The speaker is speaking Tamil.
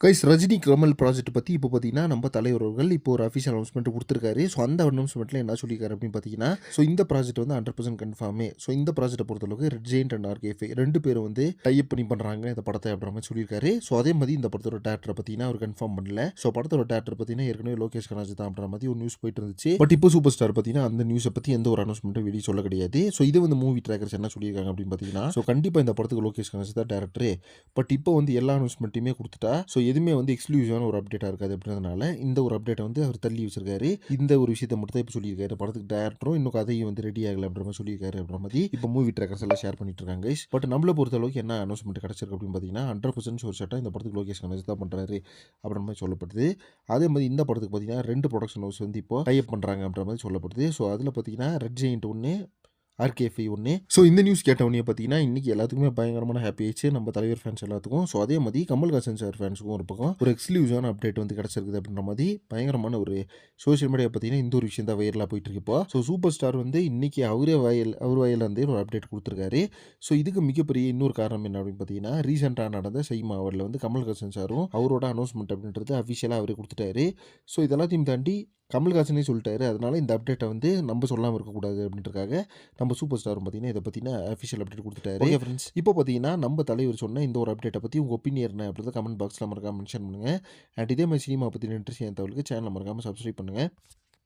கைஸ் ரஜினி கமல் ப்ராஜெக்ட் பத்தி இப்போ பார்த்தீங்கன்னா, நம்ம தலைவர் அவர்கள் இப்போ ஒரு அஃபிஷியல் அனௌன்ஸ்மெண்ட் குடுத்துருக்காரு. ஸோ அந்த அனௌன்ஸ்மெண்ட்ல என்ன சொல்லியிருக்காரு அப்படின்னு பார்த்தீங்கன்னா, ஸோ இந்த ப்ராஜெக்ட் வந்து 100% கன்ஃபார்மே. ஸோ இந்த ப்ராஜெக்ட்ட பொறுத்தளவுக்கு ரெட் ஜெயண்ட் அண்ட் ஆர்கேஎஃப் 2 பேரும் வந்து டை அப் பண்ணி பண்றாங்க இந்த படத்த அப்படின்ற மாரி சொல்லியிருக்காரு. ஸோ அதே மாரி இந்த படத்தோட டைரக்டர பார்த்தீங்கன்னா, அவர் கன்ஃபார்ம் பண்ணல. ஸோ படத்தோட டைரக்டர் பார்த்தீங்கன்னா, ஏற்கனவே லோகேஷ் கனகராஜ் தான் அப்படின்ற மாரி ஒரு நியூஸ் போயிட்டு இருந்துச்சு. பட் இப்போ சூப்பர் ஸ்டார் பார்த்தீங்கன்னா, அந்த நியூஸ பத்தி எந்த ஒரு அனௌன்ஸ்மெண்ட்டும் வெளிய சொல்ல கிடையாது. ஸோ இது வந்து மூவி ட்ராக்கர்ஸ் என்ன சொல்லியிருக்காங்க அப்படின்னு பார்த்தீங்கன்னா, ஸோ கண்டிப்பா இந்த படத்துக்கு லோகேஷ் கனகராஜ் தான் டைரக்டரு. பட் இப்போ வந்து எல்லா அனௌன்ஸ்மெண்ட்டையுமே குடுத்துட்டா, ஸோ எதுவுமே வந்து எக்ஸ்க்ளூசிவான ஒரு அப்டேட்டா இருக்காது அப்படின்றதுனால, இந்த ஒரு அப்டேட்ட வந்து அவர் தள்ளி வச்சிருக்காரு. இந்த ஒரு விஷயத்த மட்டும் தான் இப்ப சொல்லியிருக்காரு. படத்துக்கு டைரக்டரும் இன்னும் கதையும் வந்து ரெடி ஆகல அப்படின்ற மாரி சொல்லியிருக்காரு அப்படின்ற மாரி இப்போ மூவி ட்ராக்கர்ஸ் எல்லாம் ஷேர் பண்ணிட்டு இருக்காங்க கைஸ். பட் நம்மள பொறுத்த அளவுக்கு என்ன அனௌன்ஸ்மெண்ட் கிடைச்சிருக்கு அப்படின்னு பார்த்தீங்கன்னா, 100% ஷூர் ஷாட்டா இந்த படத்துக்கு லோகேஷ் கனகராஜ் தான் பண்றாரு அப்படின்ற மாரி சொல்லப்படுது. அதே மாரி இந்த படத்துக்கு பார்த்தீங்கன்னா, 2 புரொடக்ஷன் ஹவுஸ் வந்து இப்போ டை அப் பண்றாங்க அப்படின்ற மாரி சொல்லப்படுது. ஸோ அதில பார்த்தீங்கன்னா, ரெட் ஜெயண்ட் 1 ஆர்கேஎஃப்ஐ 1. ஸோ இந்த நியூஸ் கேட்டவுடனே பார்த்தீங்கன்னா, இன்னைக்கு எல்லாத்துக்குமே பயங்கரமான ஹாப்பி ஆயிடுச்சு. நம்ம தலைவர் ஃபேன்ஸ் எல்லாத்துக்கும். ஸோ அதே மாரி கமல்ஹாசன் சார் ஃபேன்ஸுக்கும் ஒரு பக்கம் ஒரு எக்ஸ்க்ளூசிவான அப்டேட் வந்து கிடைச்சிருக்குது அப்படின்ற மாரி பயங்கரமான ஒரு சோசியல் மீடியா பார்த்தீங்கன்னா, இந்த ஒரு விஷயம் தான் வைரலா போயிட்டு இருக்கு இப்போ. ஸோ சூப்பர் ஸ்டார் வந்து இன்னைக்கு அவர் வாயில இருந்தே ஒரு அப்டேட் குடுத்துருக்காரு. ஸோ இதுக்கு மிகப்பெரிய இன்னொரு காரணம் என்ன அப்படின்னு பார்த்தீங்கன்னா, ரீசென்ட்டா நடந்த சைமா அவார்ட்ல வந்து கமல்ஹாசன் சாரும் அவரோட அனௌன்ஸ்மெண்ட் அப்படின்றது அஃபிஷியலா அவரே குடுத்துட்டாரு. ஸோ இது எல்லாத்தையும் தாண்டி கமல்ஹாசனே சொல்லிட்டாரு. அதனால இந்த அப்டேட்ட வந்து நம்ம சொல்லாம இருக்கக்கூடாது அப்படின்றதுக்காக நம்ம சூப்பர் ஸ்டாரும் பார்த்தீங்கன்னா, இத பத்தின அஃபிஷியல் அப்டேட் குடுத்துட்டாரு. Okay friends. இப்போ பார்த்தீங்கன்னா, நம்ம தலைவர் சொன்ன இந்த ஒரு அப்டேட்ட பத்தி உங்க ஒப்பீனியன் என்ன அப்படின்றத கமெண்ட் பாக்ஸ்ல மறக்காம மென்ஷன் பண்ணுங்க. அண்ட் இதே மாரி சினிமா பத்தின இன்ட்ரெஸ்டிங்கான தகவலுக்கு சேனல மறக்காம சப்ஸ்கிரைப் பண்ணுங்க.